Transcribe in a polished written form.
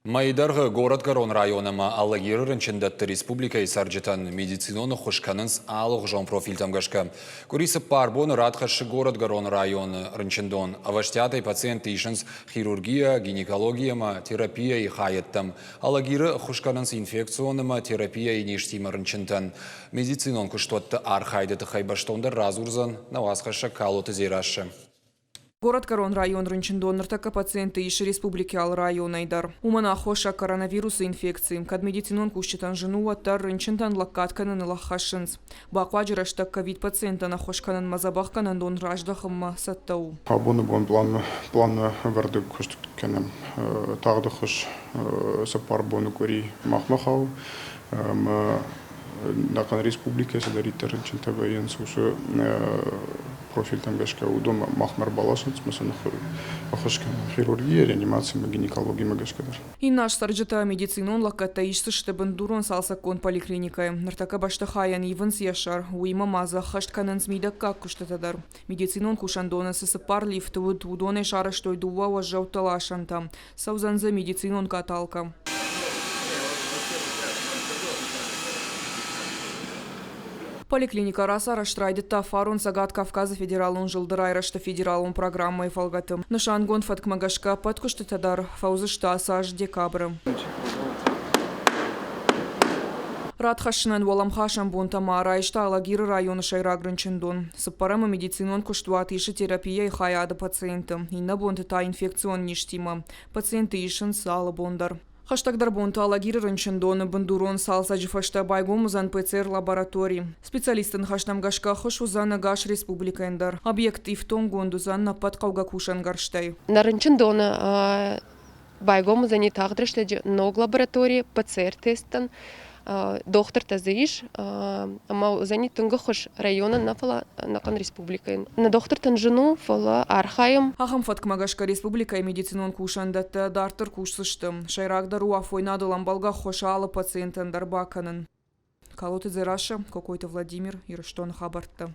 Майдарғы город-гарон районыма аллагиры рынчындатты республика и сарджитан медициноны хушканынс алық жон профиль тамгашка. Курисы парбоны радхашы город-гарон районы рынчындон. Аваштятай пациенты ишынс хирургия, гинекологияма, терапия и хайеттам. Аллагиры хушканынс инфекционыма, терапия и нештима рынчынтан. Медицинон куштотты архайдыты хайбаштонды разурзан навасхаша калоты зирашы. Город-гарон район рынчындоныртака пациенты иши республики ал районайдар. Умана хоша коронавирусы инфекции. Кад медицинон кущитан жену аттар рынчынтан лаккатканын лахашынс. Бақваджираштак ковид пациентана хошканын мазабахканын дон раждахымма саттау. Абоны бон план варды куштуккенем. Тағды хош сапар бону кори махмахау. Накан республика садариттер рынчынтаба янсусы профиль тамгашка удом махмар балашынц, мысаны хошкан хирургия, реанимация, гинекология магашкадар. И наш сарджата медицинон лаккатта ишсы штебен дурон салсакон поликлиникая. Нартака баштахаян ивенс яшар, уима маза хаштканын смидакка куштатадар. Медицинон кушандона сысыпар лифт удоне шара штой дува вожжаутала шанта. Саузанза медицинон каталка. Поликлиника раса раштрайдетта фарун сагат Кавказа федералун жылдырай рашта федералун программой фалгатым. Нышангон фаткмагашка подкуштатадар фаузышта саж декабры. Радхашнан воламхашам бунтама райшта алагиры районы шайраг рынчындон. Сыппарама медицинон куштуат иши терапия и хаяды пациентам. Инна бунтата инфекцион ништима. Пациенты ишин салы бондар. Хаштагдар бунта алагиры рынчындоны бандурон салса жифашта байгомузан ПЦР лабораторий. Специалистын хаштамгашка хош узана гаш республикаендар. Объект ифтон гондузан напад кауга кушан гарштай. На рынчындоны байгомузани тагдрешледи ног лаборатории ПЦР тестан. Доктор тазаиш, ама зани тунга хош района нафала накан республикаен. На доктор танжину фала архаем. Ахам фаткмагашка республика и медицинон кушандатта дартыр кушсыштым. Шайрагдару афойнады ламбалга хошалы пациентен дарбаканын. Калоты зераша, какой-то Владимир, и что он хабарта.